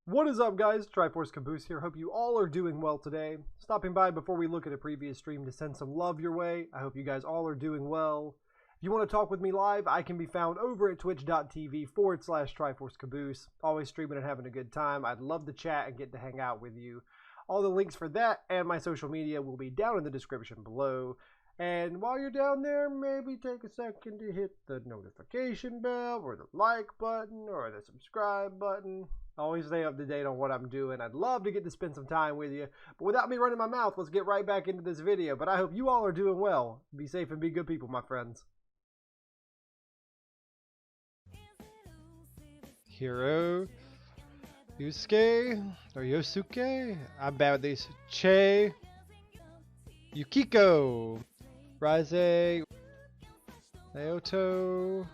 What is up, guys? TriforceCaboose here. Hope you all are doing well today. Stopping by before we look at a previous stream to send some love your way. I hope you guys all are doing well. If you want to talk with me live, I can be found over at twitch.tv/TriforceCaboose. Always streaming and having a good time. I'd love to chat and get to hang out with you. All the links for that and my social media will be down in the description below. And while you're down there, maybe take a second to hit the notification bell or the like button or the subscribe button. Always stay up to date on what I'm doing. I'd love to get to spend some time with you. But without me running my mouth, let's get right back into this video. But I hope you all are doing well. Be safe and be good people, my friends. Hiro, Yusuke, or Yosuke. I'm bad with these. Che, Yukiko, Rise, Naoto,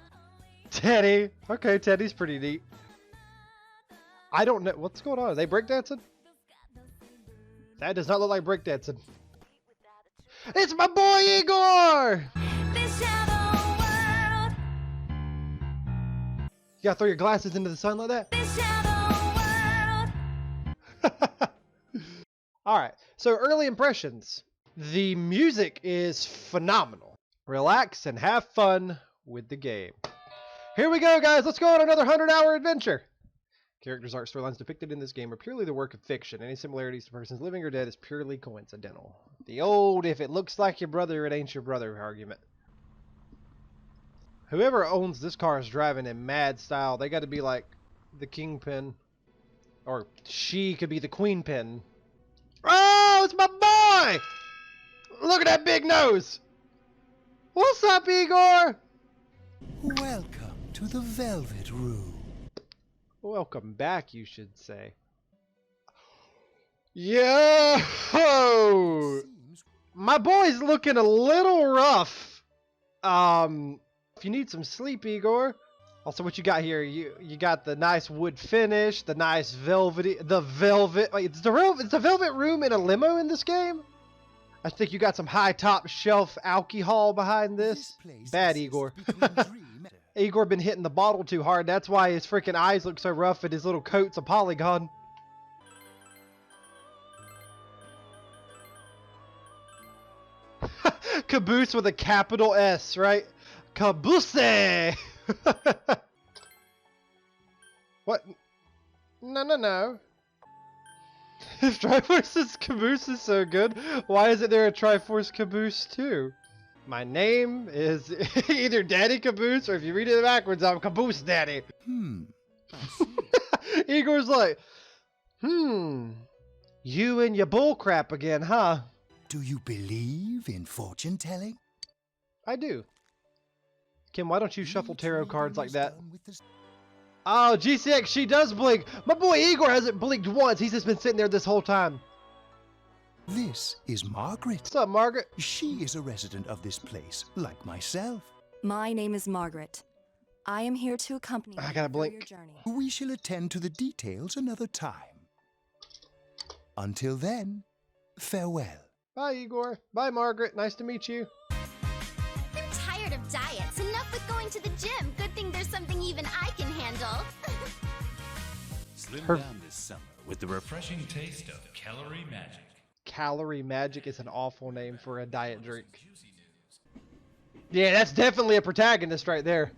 Teddy. Okay, Teddy's pretty neat. I don't know what's going on. Are they breakdancing? That does not look like breakdancing. It's my boy Igor! You gotta throw your glasses into the sun like that? Alright, so early impressions. The music is phenomenal. Relax and have fun with the game. Here we go, guys. Let's go on another 100-hour adventure. Characters' art storylines depicted in this game are purely the work of fiction. Any similarities to persons living or dead is purely coincidental. The old, if it looks like your brother, it ain't your brother argument. Whoever owns this car is driving in mad style. They got to be like the kingpin. Or she could be the queenpin. Oh, it's my boy! Look at that big nose! What's up, Igor? Welcome to the Velvet Room. Welcome back, you should say. Yo! My boy's looking a little rough. If you need some sleep, Igor. Also, what you got here? You got the nice wood finish, the nice velvety, the velvet. Wait, it's a velvet room in a limo in this game. I think you got some high top shelf alcohol behind this. Bad, Igor. Igor been hitting the bottle too hard. That's why his freaking eyes look so rough and his little coat's a polygon. Caboose with a capital S, right? Caboose! What? No. If TriforceCaboose is so good, why isn't there a TriforceCaboose too? My name is either Daddy Caboose, or if you read it backwards, I'm Caboose Daddy. Igor's like, you and your bullcrap again, huh? Do you believe in fortune telling? I do. Kim, why don't you shuffle tarot cards like that? Oh, GCX, she does blink. My boy Igor hasn't blinked once. He's just been sitting there this whole time. This is Margaret. What's up, Margaret? She is a resident of this place, like myself. My name is Margaret. I am here to accompany you I gotta blink. your journey. We shall attend to the details another time. Until then, farewell. Bye, Igor. Bye, Margaret. Nice to meet you. I'm tired of diets. Enough with going to the gym. Good thing there's something even I can handle. Slim down this summer with the refreshing taste of Calorie Magic. Calorie Magic is an awful name for a diet drink. Yeah, that's definitely a protagonist right there.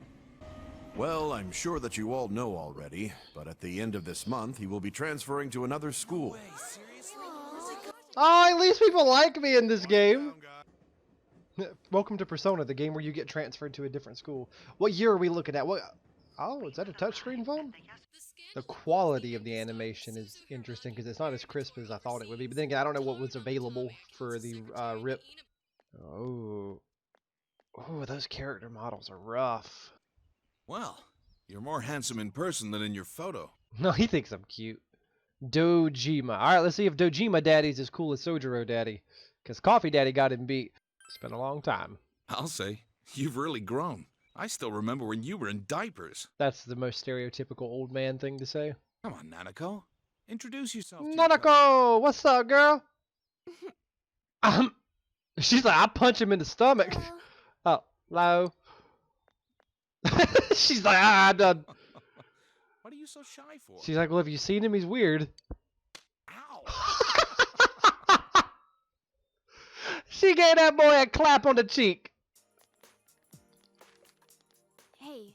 Well, I'm sure that you all know already, but at the end of this month, he will be transferring to another school. Oh, at least people like me in this game. Welcome to Persona, the game where you get transferred to a different school. What year are we looking at? What? Oh, is that a touchscreen phone? The quality of the animation is interesting because it's not as crisp as I thought it would be. But then again, I don't know what was available for the RIP. Oh, those character models are rough. Well, you're more handsome in person than in your photo. No, he thinks I'm cute. Dojima. All right, let's see if Dojima Daddy's as cool as Sojiro Daddy. Because Coffee Daddy got him beat. It's been a long time. I'll say, you've really grown. I still remember when you were in diapers. That's the most stereotypical old man thing to say. Come on, Nanako. Introduce yourself. Nanako! What's up, girl? She's like, I punch him in the stomach. Oh, hello. She's like, I'm done. What are you so shy for? She's like, well, have you seen him? He's weird. Ow! She gave that boy a clap on the cheek. Hey,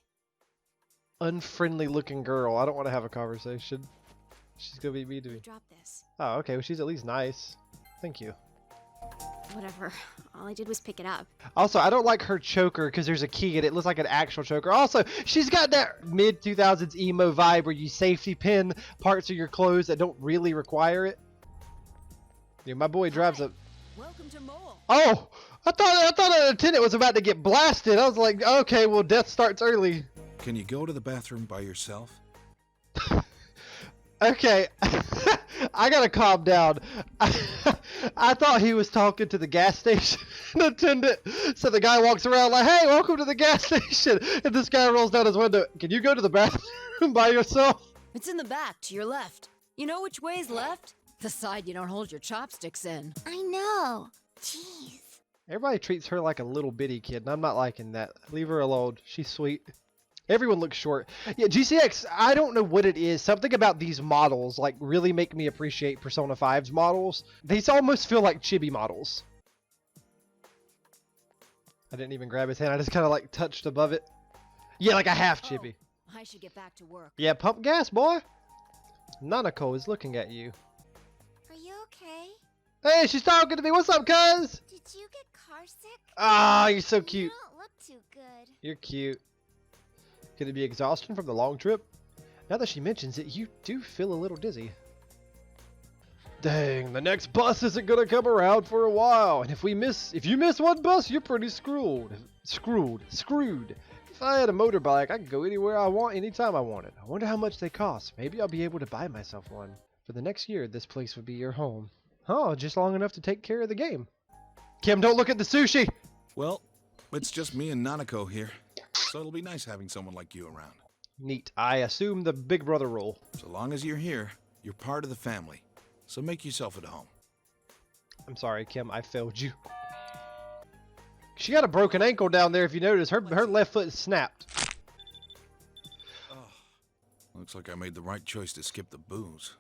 Unfriendly looking girl. I don't want to have a conversation. She's gonna be mean to me. drop this. Oh, okay. Well, she's at least nice. Thank you. Whatever. All I did was pick it up. Also, I don't like her choker because there's a key and it looks like an actual choker. Also, she's got that mid-2000s emo vibe where you safety pin parts of your clothes that don't really require it. Yeah, my boy drives a... Welcome to Mole. Oh! I thought an attendant was about to get blasted. I was like, okay, well, death starts early. Can you go to the bathroom by yourself? Okay, I gotta calm down. I thought he was talking to the gas station attendant. So the guy walks around like, hey, welcome to the gas station. And this guy rolls down his window. Can you go to the bathroom by yourself? It's in the back, to your left. You know which way's left? The side you don't hold your chopsticks in. I know. Jeez. Everybody treats her like a little bitty kid, and I'm not liking that. Leave her alone. She's sweet. Everyone looks short. Yeah, GCX, I don't know what it is. Something about these models, like, really make me appreciate Persona 5's models. They almost feel like chibi models. I didn't even grab his hand. I just kind of, like, touched above it. Yeah, like a half chibi. I should get back to work. Yeah, pump gas, boy. Nanako is looking at you. Are you okay? Hey, she's talking to me. What's up, cuz? Did you get car sick? Ah, you're so cute. You don't look too good. You're cute. Could it be exhaustion from the long trip? Now that she mentions it, you do feel a little dizzy. Dang, the next bus isn't gonna come around for a while, and if you miss one bus, you're pretty screwed. Screwed. If I had a motorbike, I could go anywhere I want, anytime I wanted. I wonder how much they cost. Maybe I'll be able to buy myself one. For the next year, this place would be your home. Oh, just long enough to take care of the game. Kim, don't look at the sushi! Well, it's just me and Nanako here. So it'll be nice having someone like you around. Neat. I assume the big brother role. So long as you're here, you're part of the family. So make yourself at home. I'm sorry, Kim. I failed you. She got a broken ankle down there, if you notice. Her left foot is snapped. Looks like I made the right choice to skip the booze.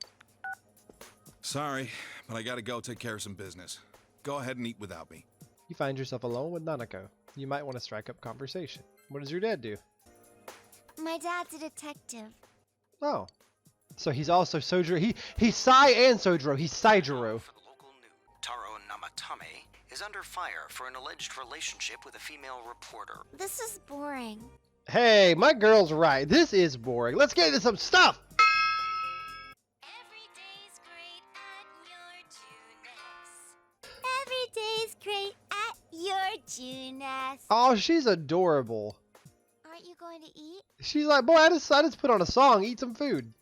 Sorry, but I gotta go take care of some business. Go ahead and eat without me. You find yourself alone with Nanako. You might want to strike up conversation. What does your dad do? My dad's a detective. Oh. So he's also Sojiro. He's Sai and Sojiro. He's Saijiro. For the local news, Taro Namatame is under fire for an alleged relationship with a female reporter. This is boring. Hey, my girl's right. This is boring. Let's get into some stuff. Every day's great at your Junes. Oh, she's adorable. Aren't you going to eat? She's like, boy, I just put on a song. Eat some food.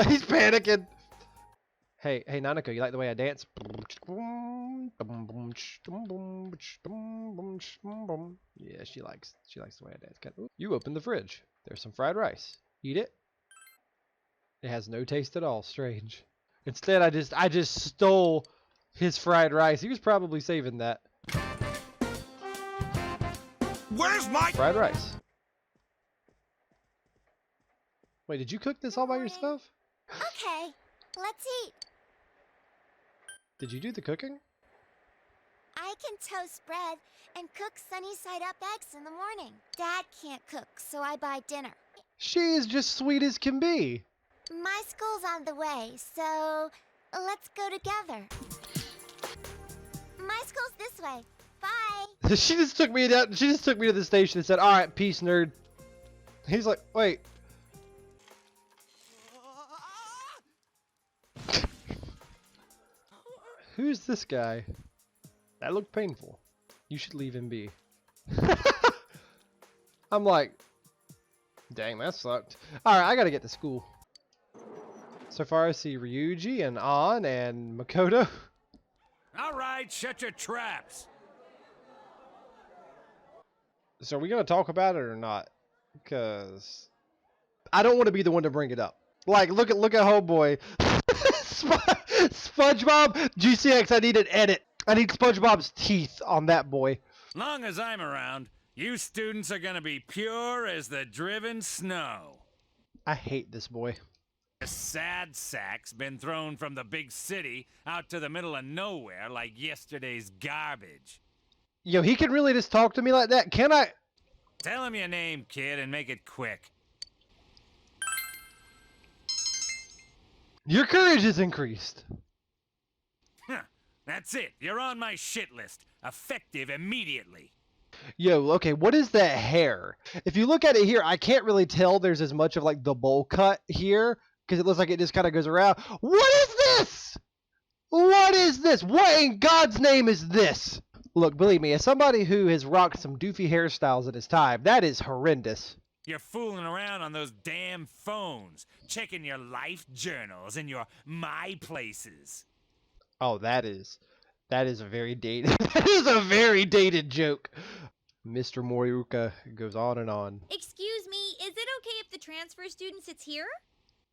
He's panicking. Hey, Nanako, you like the way I dance? Yeah, she likes the way I dance. Ooh, you open the fridge. There's some fried rice. Eat it. It has no taste at all. Strange. Instead, I just stole his fried rice. He was probably saving that. Where's my Fried rice. Wait, did you cook this all by yourself? Okay, let's eat. Did you do the cooking? I can toast bread and cook sunny side up eggs in the morning. Dad can't cook, so I buy dinner. She is just sweet as can be. My school's on the way, so let's go together. My school's this way. Bye. She just took me down. She just took me to the station and said, "All right, peace, nerd." He's like, "Wait." Who's this guy? That looked painful. You should leave him be. I'm like, dang, that sucked. Alright, I gotta get to school. So far I see Ryuji and An and Makoto. Alright, shut your traps. So are we gonna talk about it or not? Because I don't want to be the one to bring it up. Like, look at homeboy. SpongeBob, GCX, I need an edit. I need SpongeBob's teeth on that boy. Long as I'm around, you students are gonna be pure as the driven snow. I hate this boy. A sad sack's been thrown from the big city out to the middle of nowhere like yesterday's garbage. Yo, he can really just talk to me like that? Can I? Tell him your name, kid, and make it quick. Your courage is increased. Huh. That's it. You're on my shit list. Effective immediately. Yo, okay, what is that hair? If you look at it here, I can't really tell there's as much of like the bowl cut here because it looks like it just kind of goes around. What is this? What is this? What in God's name is this? Look, believe me, as somebody who has rocked some doofy hairstyles at his time, that is horrendous. You're fooling around on those damn phones, checking your life journals and your my places. Oh, that is a very dated that is a very dated joke. Mr. Moriuka goes on and on. Excuse me, is it okay if the transfer student sits here?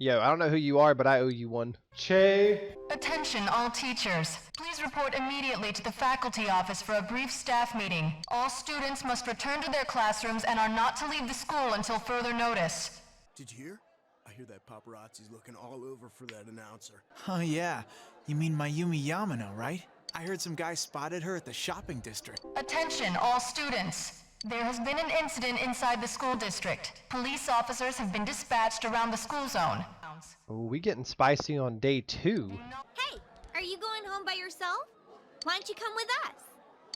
Yo, I don't know who you are, but I owe you one. Che. Attention all teachers. Please report immediately to the faculty office for a brief staff meeting. All students must return to their classrooms and are not to leave the school until further notice. Did you hear? I hear that paparazzi's looking all over for that announcer. Oh yeah, you mean Mayumi Yamano, right? I heard some guy spotted her at the shopping district. Attention all students. There has been an incident inside the school district. Police officers have been dispatched around the school zone. Oh, we getting spicy on day 2. Hey, are you going home by yourself? Why don't you come with us?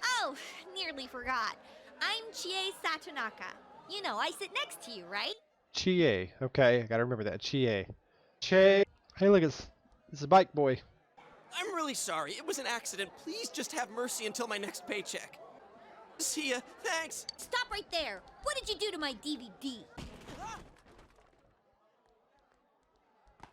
Oh, nearly forgot. I'm Chie Satonaka. You know, I sit next to you, right? Chie. Okay, I gotta remember that. Chie. Che. Hey, look, it's a bike boy. I'm really sorry. It was an accident. Please just have mercy until my next paycheck. See ya. Thanks. Stop right there. What did you do to my DVD?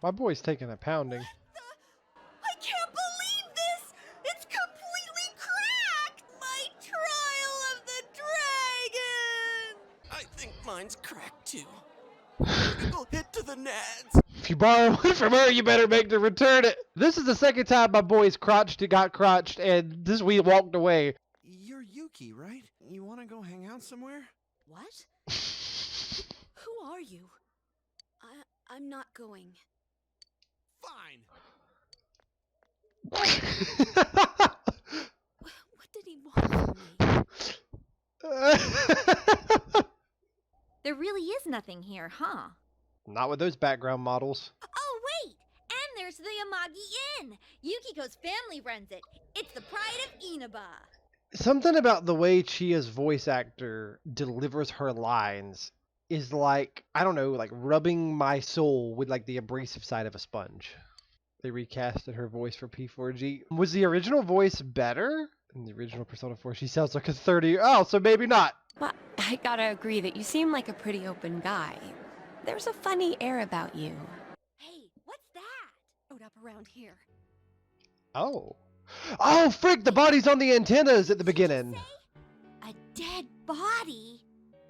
My boy's taking a pounding. I can't believe this! It's completely cracked! My trial of the dragon! I think mine's cracked too. Critical hit to the nads. If you borrow one from her, you better make to return it. This is the second time my boy's got crotched, and this we walked away. You're Yuki, right? You want to go hang out somewhere? What? Who are you? I'm not going. Fine. What did he want from me? There really is nothing here, huh? Not with those background models. Oh, wait! And there's the Amagi Inn! Yukiko's family runs it. It's the pride of Inaba. Something about the way Chia's voice actor delivers her lines is like, I don't know, like rubbing my soul with like the abrasive side of a sponge. They recasted her voice for P4G. Was the original voice better? In the original Persona 4, she sounds like a 30. Oh, so maybe not. Well, I gotta agree that you seem like a pretty open guy. There's a funny air about you. Hey, what's that? Showed up around here. Oh. Oh, frick! The body's on the antennas at the beginning. A dead body?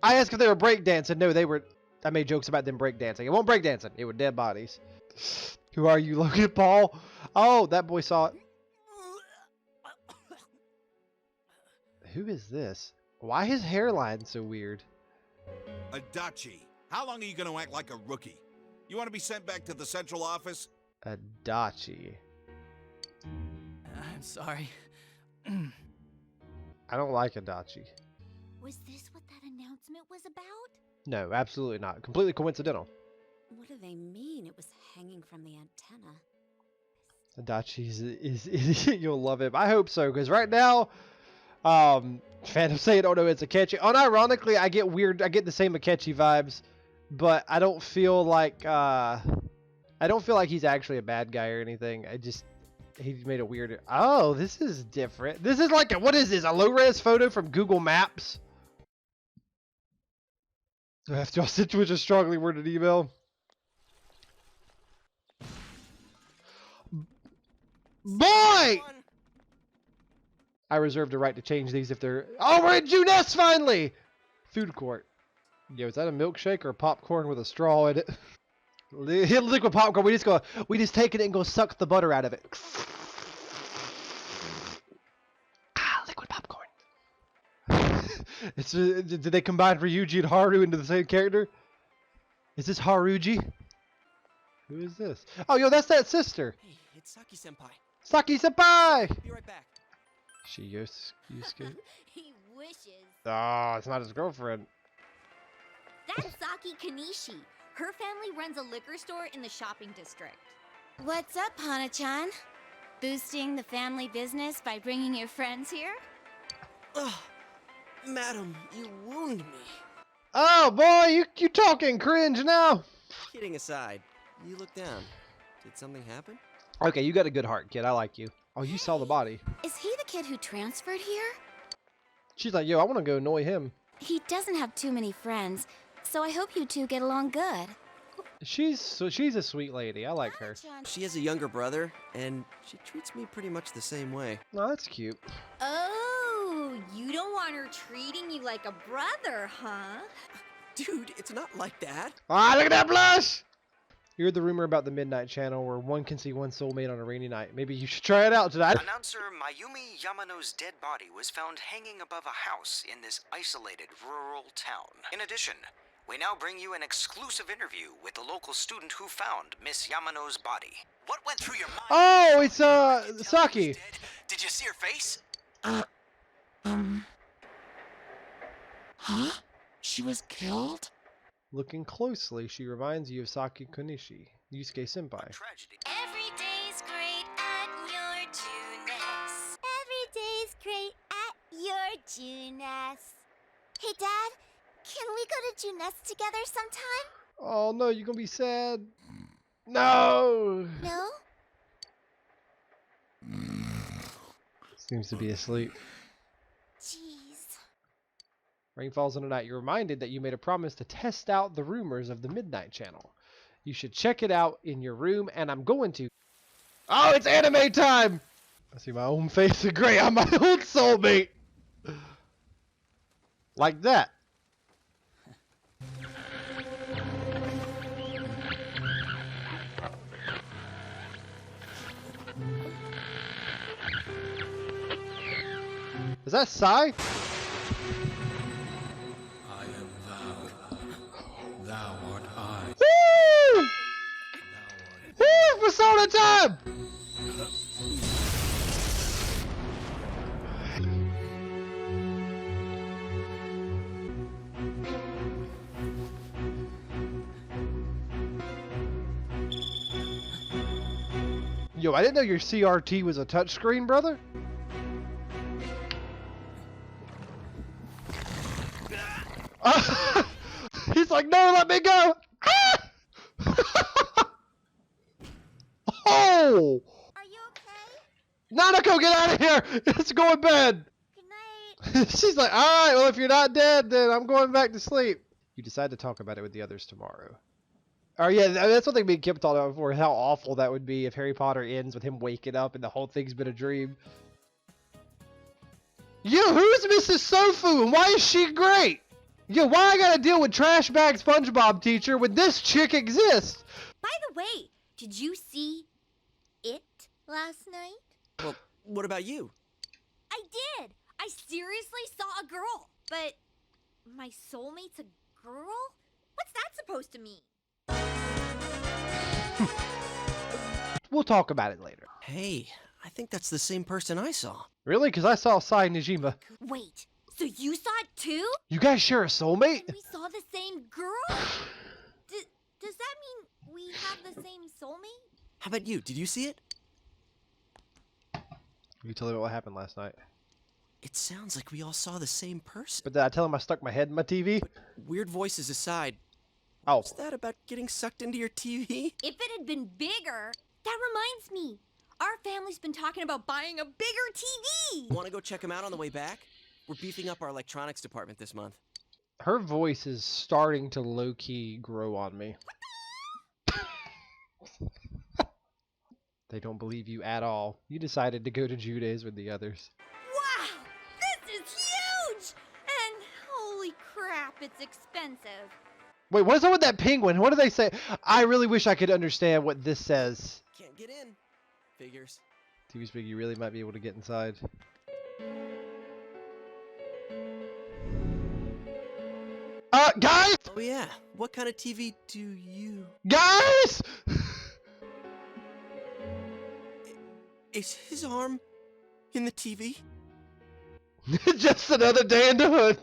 I asked if they were breakdancing. No, they were. I made jokes about them breakdancing. It wasn't breakdancing. It were dead bodies. Who are you, Logan Paul? Oh, that boy saw it. Who is this? Why his hairline so weird? Adachi, how long are you going to act like a rookie? You want to be sent back to the central office? Adachi. I'm sorry. I don't like Adachi. Was this what that announcement was about? No, absolutely not. Completely coincidental. What do they mean? It was hanging from the antenna. Adachi is you'll love him. I hope so, because right now, Phantom saying, "Oh no, it's Akechi." Unironically, I get the same Akechi vibes, but I don't feel like he's actually a bad guy or anything. He made a weird. Oh, this is different. This is like what is this? A low-res photo from Google Maps? Do I have to send you a strongly worded email? Boy! I reserve the right to change these if they're... Oh, we're in Juness finally! Food court. Yo, is that a milkshake or popcorn with a straw in it? Liquid popcorn. We just take it and go suck the butter out of it. Ah, liquid popcorn. Did they combine Ryuji and Haru into the same character? Is this Haruji? Who is this? Oh, yo, that's that sister. Hey, it's Saki-senpai. Saki-senpai! Be right back. She Yusuke? He wishes. Ah, it's not his girlfriend. That's Saki Kanishi. Her family runs a liquor store in the shopping district. What's up, Hana-chan? Boosting the family business by bringing your friends here? Ugh. Madam, you wound me. Oh, boy, you talking cringe now. Kidding aside, you look down. Did something happen? Okay, you got a good heart, kid. I like you. Oh, you saw the body. Is he the kid who transferred here? She's like, yo, I want to go annoy him. He doesn't have too many friends, so I hope you two get along good. She's a sweet lady. I like her. She has a younger brother, and she treats me pretty much the same way. Oh, that's cute. Oh, you don't want her treating you like a brother, huh? Dude, it's not like that. Ah, look at that blush! You heard the rumor about the Midnight Channel where one can see one soulmate on a rainy night. Maybe you should try it out tonight. Announcer Mayumi Yamano's dead body was found hanging above a house in this isolated rural town. In addition, we now bring you an exclusive interview with the local student who found Miss Yamano's body. What went through your mind? Oh, it's Saki. Did you see her face? Huh? She was killed? Looking closely, she reminds you of Saki Konishi, Yusuke senpai. Every day's great at your Junes. Every day's great at your Junes. Hey, Dad, can we go to Junes together sometime? Oh no, you're gonna be sad. No! No? Seems to be asleep. Jeez. Rain falls on a night. You're reminded that you made a promise to test out the rumors of the Midnight Channel. You should check it out in your room, and I'm going to. Oh, it's anime time! I see my own face in gray. I'm my own soulmate! Like that. Is that Sai? I am thou. Thou art I. Woo! Woo! Persona time! Yo, I didn't know your CRT was a touchscreen, brother. He's like, no, let me go. Ah! Oh! Are you okay? Nanako, get out of here! It's going bad. Good night. She's like, all right, well, if you're not dead, then I'm going back to sleep. You decide to talk about it with the others tomorrow. Oh yeah, that's what me and Kim talked about before. How awful that would be if Harry Potter ends with him waking up and the whole thing's been a dream. Yo, who's Mrs. Sofu and why is she great? Yo, why I gotta deal with trash bag SpongeBob teacher when this chick exists? By the way, did you see it last night? Well, what about you? I did. I seriously saw a girl. But my soulmate's a girl? What's that supposed to mean? We'll talk about it later. Hey, I think that's the same person I saw. Really? Because I saw Sai Nijima. Wait, so you saw it too? You guys share a soulmate? We saw the same girl? Does that mean we have the same soulmate? How about you? Did you see it? You tell me what happened last night. It sounds like we all saw the same person. But did I tell him I stuck my head in my TV? But weird voices aside, oh. What's that about getting sucked into your TV? If it had been bigger, that reminds me. Our family's been talking about buying a bigger TV. Want to go check them out on the way back? We're beefing up our electronics department this month. Her voice is starting to low-key grow on me. They don't believe you at all. You decided to go to Jude's with the others. Wow! This is huge! And holy crap, it's expensive. Wait, what is up with that penguin? What do they say? I really wish I could understand what this says. Can't get in. Figures. TV Speak, you really might be able to get inside. Guys! Oh yeah, what kind of TV do you... Guys! Is his arm in the TV? Just another day in the hood.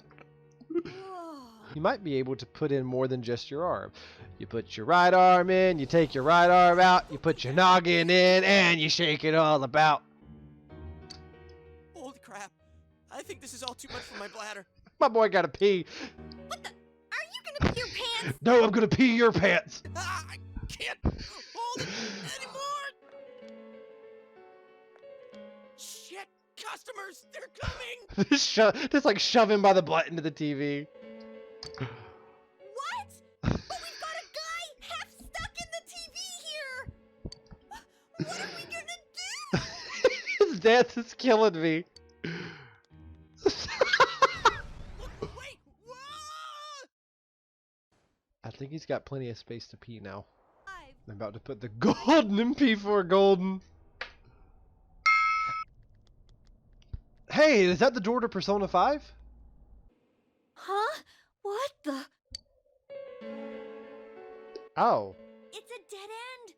You might be able to put in more than just your arm. You put your right arm in, you take your right arm out, you put your noggin in, and you shake it all about. Holy crap. I think this is all too much for my bladder. My boy gotta pee. What the? Are you gonna pee your pants? No, I'm gonna pee your pants. I can't hold it anymore. Shit, customers, they're coming. Just like shove him by the butt into the TV. What? But we've got a guy half stuck in the TV here. What are we gonna do? His dance is killing me. Wait, I think he's got plenty of space to pee now. I'm about to put the golden in P4 golden. Hey, is that the door to Persona 5? Huh? What the? Oh. It's a dead end.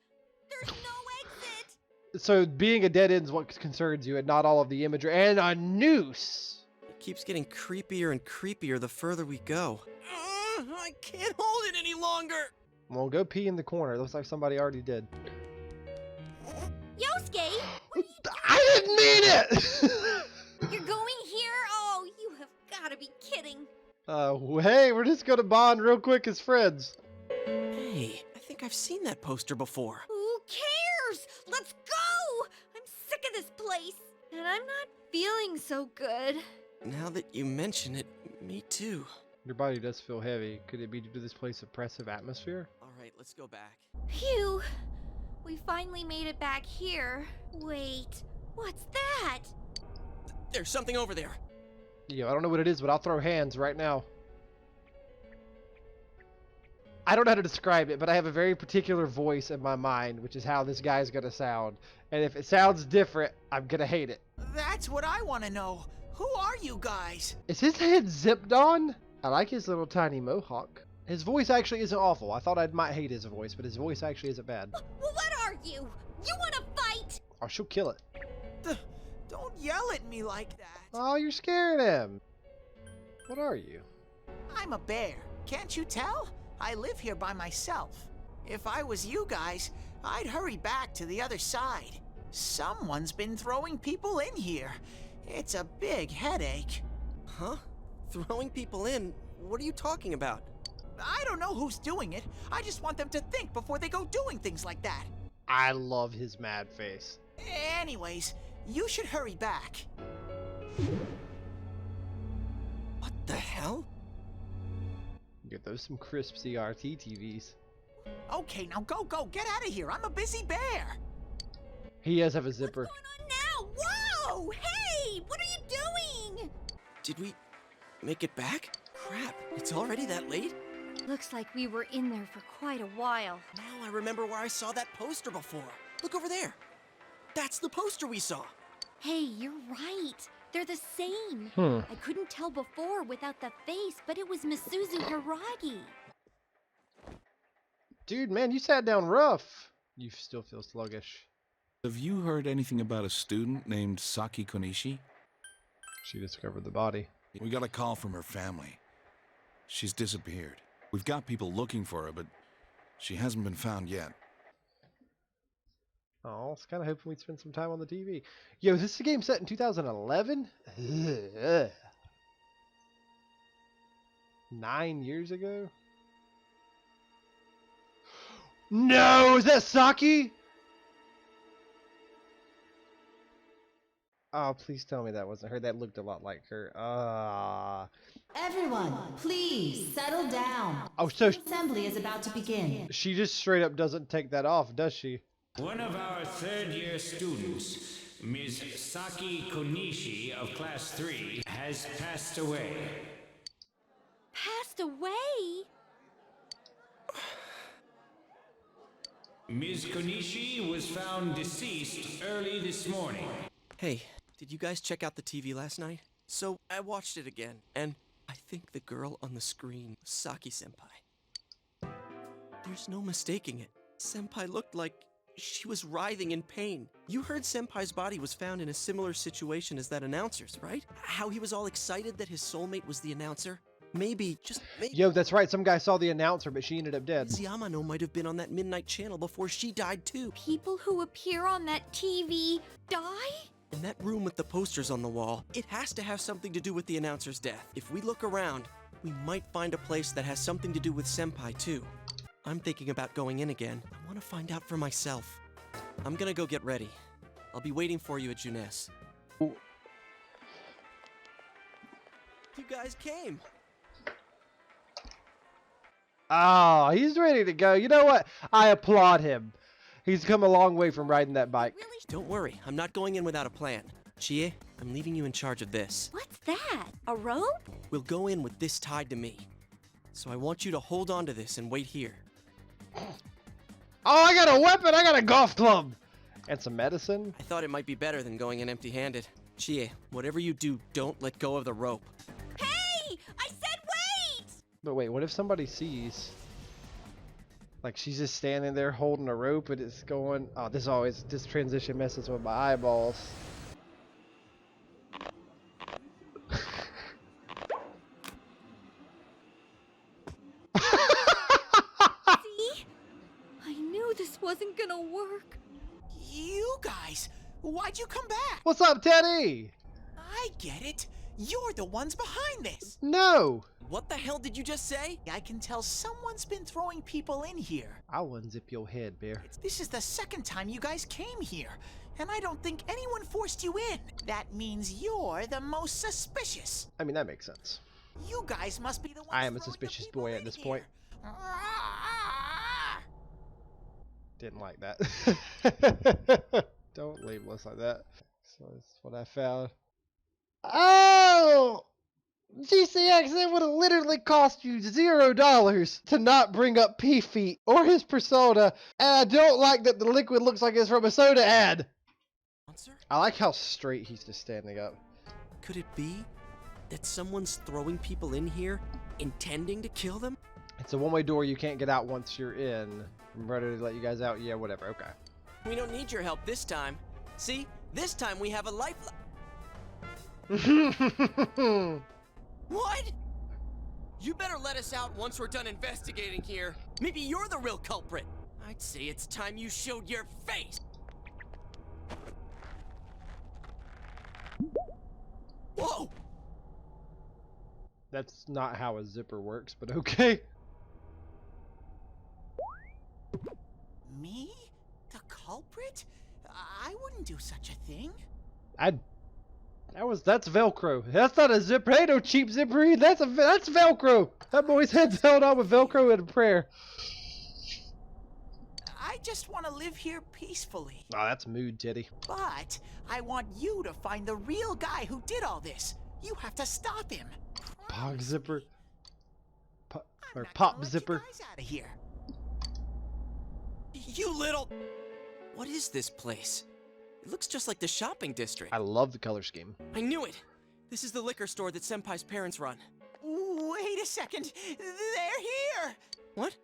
There's no exit. So being a dead end is what concerns you and not all of the imagery. And a noose. It keeps getting creepier and creepier the further we go. I can't hold it any longer. Well, go pee in the corner. Looks like somebody already did. Yosuke, what are you doing? I didn't mean it! You're going here? Oh, you have got to be kidding. Hey, we're just gonna bond real quick as friends. Hey, I think I've seen that poster before. Who cares? Let's go! I'm sick of this place. And I'm not feeling so good. Now that you mention it, me too. Your body does feel heavy. Could it be due to this place's oppressive atmosphere? Alright, let's go back. Phew. We finally made it back here. Wait, what's that? There's something over there. Yeah, I don't know what it is, but I'll throw hands right now. I don't know how to describe it, but I have a very particular voice in my mind, which is how this guy's gonna sound. And if it sounds different, I'm gonna hate it. That's what I want to know. Who are you guys? Is his head zipped on? I like his little tiny mohawk. His voice actually isn't awful. I thought I might hate his voice, but his voice actually isn't bad. Well, what are you? You want to fight? Oh, she'll kill it. Don't yell at me like that. Oh, you're scaring him. What are you? I'm a bear. Can't you tell? I live here by myself. If I was you guys, I'd hurry back to the other side. Someone's been throwing people in here. It's a big headache. Huh? Throwing people in? What are you talking about? I don't know who's doing it. I just want them to think before they go doing things like that. I love his mad face. Anyways, you should hurry back. What the hell? Get those some crisp CRT TVs. Okay, now go, get out of here. I'm a busy bear. He does have a zipper. What's going on now? Whoa! Hey! What are you doing? Did we make it back? Crap, it's already that late? Looks like we were in there for quite a while. Now I remember where I saw that poster before. Look over there. That's the poster we saw. Hey, you're right. They're the same. I couldn't tell before without the face, but it was Misuzu Hiragi. Dude, man, you sat down rough. You still feel sluggish. Have you heard anything about a student named Saki Konishi? She discovered the body. We got a call from her family. She's disappeared. We've got people looking for her, but she hasn't been found yet. Oh, I was kind of hoping we'd spend some time on the TV. Yo, is this a game set in 2011? 9 years ago? No, is that Saki? Oh, please tell me that wasn't her. That looked a lot like her. Everyone, please settle down. Oh, so the assembly is about to begin. She just straight up doesn't take that off, does she? One of our third-year students, Ms. Saki Konishi of Class 3, has passed away. Passed away? Ms. Konishi was found deceased early this morning. Hey, did you guys check out the TV last night? So, I watched it again, and I think the girl on the screen was Saki-senpai. There's no mistaking it. Senpai looked like She was writhing in pain. You heard Senpai's body was found in a similar situation as that announcer's, right? How he was all excited that his soulmate was the announcer? Maybe, just maybe. Yo, that's right. Some guy saw the announcer, but she ended up dead. Ms. Yamano might have been on that midnight channel before she died too. People who appear on that TV die? In that room with the posters on the wall, it has to have something to do with the announcer's death. If we look around, we might find a place that has something to do with Senpai too. I'm thinking about going in again. I want to find out for myself. I'm gonna go get ready. I'll be waiting for you at Junes. You guys came. Oh, he's ready to go. You know what? I applaud him. He's come a long way from riding that bike. Don't worry, I'm not going in without a plan. Chie, I'm leaving you in charge of this. What's that? A rope? We'll go in with this tied to me. So I want you to hold on to this and wait here. Oh, I got a weapon! I got a golf club! And some medicine? I thought it might be better than going in empty-handed. Chie, whatever you do, don't let go of the rope. Hey! I said wait! But wait, what if somebody sees? Like she's just standing there holding a rope and it's going... Oh, this transition messes with my eyeballs. See? I knew this wasn't gonna work. You guys, why'd you come back? What's up, Teddy? I get it. You're the ones behind this. No! What the hell did you just say? I can tell someone's been throwing people in here. I'll unzip your head, Bear. This is the second time you guys came here, and I don't think anyone forced you in. That means you're the most suspicious. I mean, that makes sense. You guys must be the ones I am a suspicious boy at this point. Didn't like that. Don't label us like that. So that's what I found. Oh! GCX, it would have literally cost you $0 to not bring up P-Feet or his persona, and I don't like that the liquid looks like it's from a soda ad. I like how straight he's just standing up. Could it be that someone's throwing people in here, intending to kill them? It's a one-way door. You can't get out once you're in. I'm ready to let you guys out. Yeah, whatever. Okay. We don't need your help this time. See? This time we have a lifeline. What? You better let us out once we're done investigating here. Maybe you're the real culprit. I'd say it's time you showed your face. Whoa! That's not how a zipper works, but okay. Me? The culprit? I wouldn't do such a thing. That's Velcro. That's not a zipper. Ain't no cheap zipper. That's Velcro. That boy's head's held on with Velcro and a prayer. I just want to live here peacefully. Oh, that's mood, Teddy. But I want you to find the real guy who did all this. You have to stop him. Pog zipper. Pop zipper. Out of here. You little... What is this place? It looks just like the shopping district. I love the color scheme. I knew it! This is the liquor store that Senpai's parents run. Wait a second. They're here! What?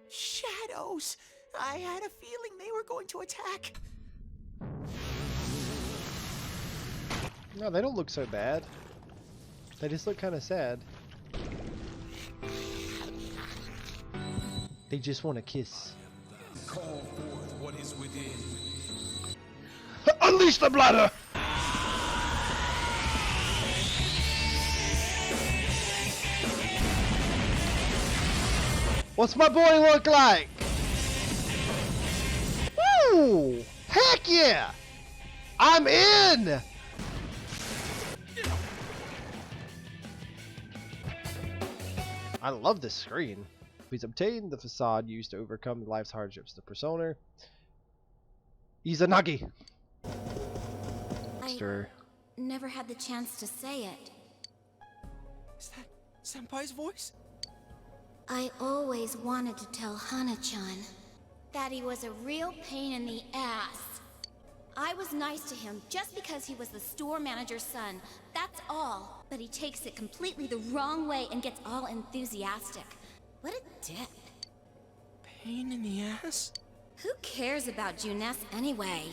Shadows. I had a feeling they were going to attack. No, they don't look so bad. They just look kind of sad. They just want to kiss. Call forth what is within. Unleash the bladder! What's my boy look like? Woo! Heck yeah! I'm in! I love this screen. He's obtained the facade used to overcome life's hardships. The persona Izanagi. I never had the chance to say it. Is that Senpai's voice? I always wanted to tell Hana-chan that he was a real pain in the ass. I was nice to him just because he was the store manager's son. That's all. But he takes it completely the wrong way and gets all enthusiastic. What a dick. Pain in the ass? Who cares about Juness anyway?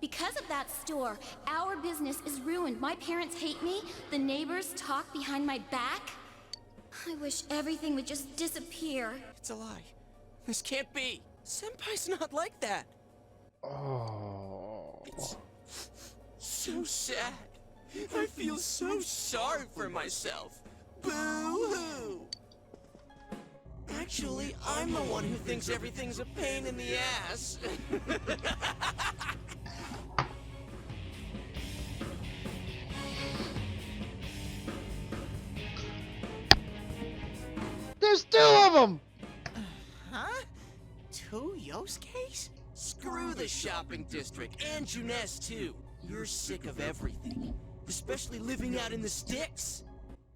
Because of that store, our business is ruined. My parents hate me. The neighbors talk behind my back. I wish everything would just disappear. It's a lie. This can't be. Senpai's not like that. Oh. It's so sad. I feel so sorry for myself. Boo-hoo! Actually, I'm the one who thinks everything's a pain in the ass. There's 2 of them! Huh? 2 Yosuke's? Screw the shopping district and Juness too. You're sick of everything, especially living out in the sticks.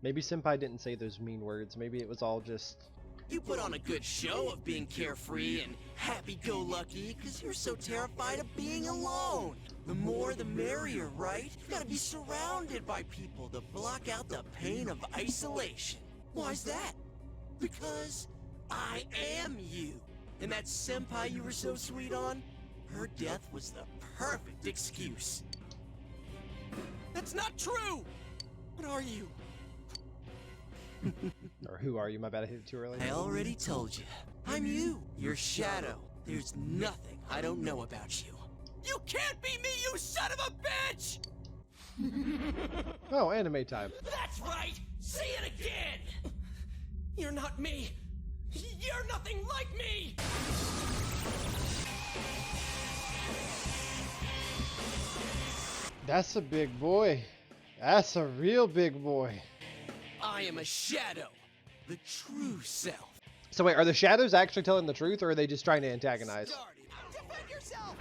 Maybe Senpai didn't say those mean words. Maybe it was all just... You put on a good show of being carefree and happy-go-lucky because you're so terrified of being alone. The more the merrier, right? You gotta be surrounded by people to block out the pain of isolation. Why's that? Because I am you. And that senpai you were so sweet on, her death was the perfect excuse. That's not true! What are you? Or who are you? My bad, I hit it too early. I already told you. I'm you, your shadow. There's nothing I don't know about you. You can't be me, you son of a bitch! Oh, anime time. That's right! Say it again! You're not me! You're nothing like me! That's a big boy. That's a real big boy. I am a shadow. The true self. So wait, are the shadows actually telling the truth, or are they just trying to antagonize? Defend yourself!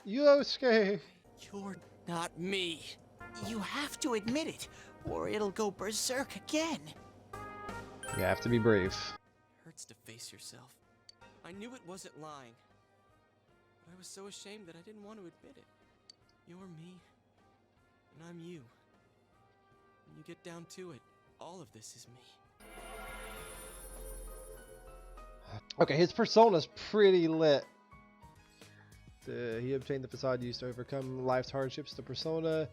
Yosuke! You're not me. You have to admit it, or it'll go berserk again. You have to be brave. Hurts to face yourself. I knew it wasn't lying. But I was so ashamed that I didn't want to admit it. You're me, and I'm you. When you get down to it, all of this is me. Okay, his persona's pretty lit. He obtained the facade used to overcome life's hardships. The persona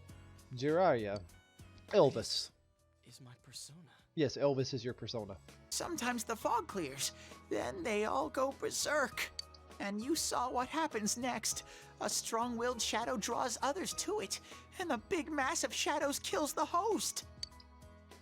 Jiraiya. Elvis. Is my persona. Yes, Elvis is your persona. Sometimes the fog clears, then they all go berserk. And you saw what happens next. A strong-willed shadow draws others to it, and the big mass of shadows kills the host.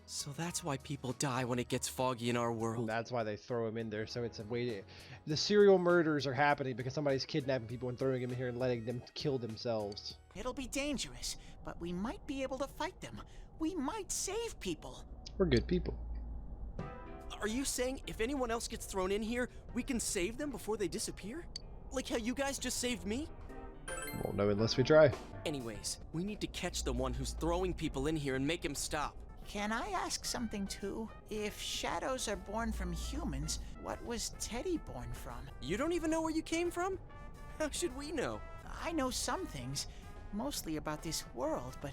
So that's why people die when it gets foggy in our world. That's why they throw him in there, so it's a way to... The serial murders are happening because somebody's kidnapping people and throwing them in here and letting them kill themselves. It'll be dangerous, but we might be able to fight them. We might save people. We're good people. Are you saying if anyone else gets thrown in here, we can save them before they disappear? Like how you guys just saved me? Won't know unless we try. Anyways, we need to catch the one who's throwing people in here and make him stop. Can I ask something too? If shadows are born from humans, what was Teddy born from? You don't even know where you came from? How should we know? I know some things, mostly about this world, but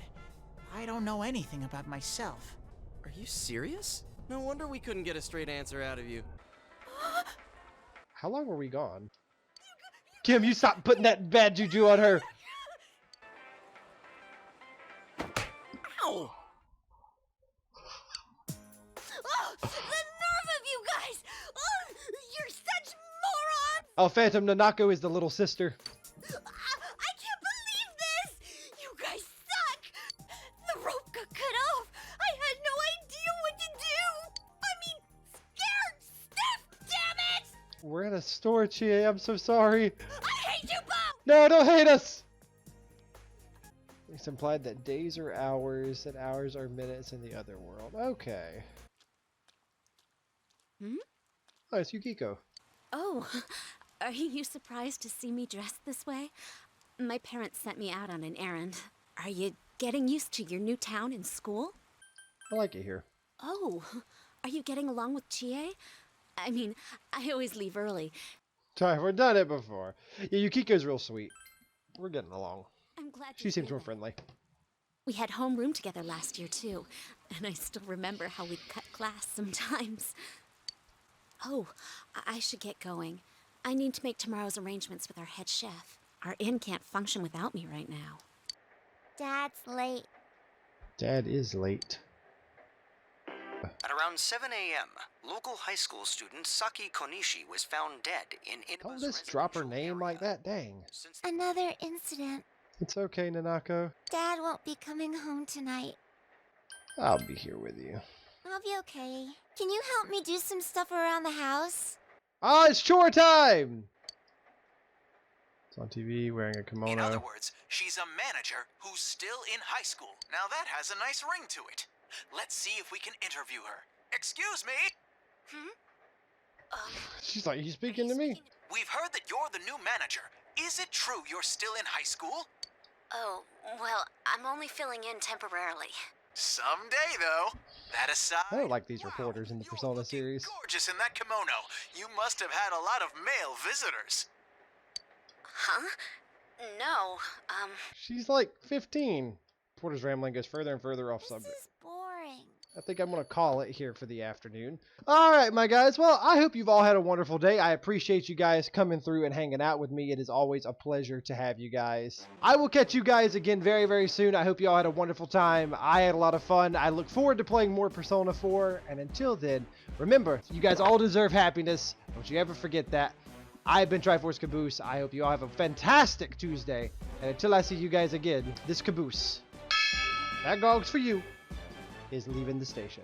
I don't know anything about myself. Are you serious? No wonder we couldn't get a straight answer out of you. How long were we gone? Kim, you stop putting that bad juju on her! Ow! Oh, the nerve of you guys! Oh, you're such morons! Oh, Phantom Nanako is the little sister. I can't believe this! You guys suck! The rope got cut off! I had no idea what to do! I mean, scared stiff, damn it! We're in a store, Chie. I'm so sorry. I hate you both! No, don't hate us! It's implied that days are hours and hours are minutes in the other world. Okay. Hmm? Oh, it's Yukiko. Oh, are you surprised to see me dressed this way? My parents sent me out on an errand. Are you getting used to your new town and school? I like it here. Oh, are you getting along with Chie? I mean, I always leave early. We've done it before. Yeah, Yukiko's real sweet. We're getting along. I'm glad She seems more friendly. We had homeroom together last year, too. And I still remember how we'd cut class sometimes. Oh, I should get going. I need to make tomorrow's arrangements with our head chef. Our inn can't function without me right now. Dad's late. Dad is late. At around 7 a.m., local high school student Saki Konishi was found dead in Don't Inaba's just drop her name like that, dang. Another incident. It's okay, Nanako. Dad won't be coming home tonight. I'll be here with you. I'll be okay. Can you help me do some stuff around the house? Ah, it's chore time! It's on TV, wearing a kimono. In other words, she's a manager who's still in high school. Now that has a nice ring to it. Let's see if we can interview her. Excuse me? She's like, you speaking to me? We've heard that you're the new manager. Is it true you're still in high school? Oh, well, I'm only filling in temporarily. Someday, though. That aside, I don't like these reporters in the Persona series. gorgeous in that kimono. You must have had a lot of male visitors. Huh? No, She's like 15. Reporter's rambling goes further and further off subject. This is boring. I think I'm going to call it here for the afternoon. All right, my guys. Well, I hope you've all had a wonderful day. I appreciate you guys coming through and hanging out with me. It is always a pleasure to have you guys. I will catch you guys again very, very soon. I hope you all had a wonderful time. I had a lot of fun. I look forward to playing more Persona 4. And until then, remember, you guys all deserve happiness. Don't you ever forget that. I've been TriforceCaboose. I hope you all have a fantastic Tuesday. And until I see you guys again, this Caboose, that gog's for you, is leaving the station.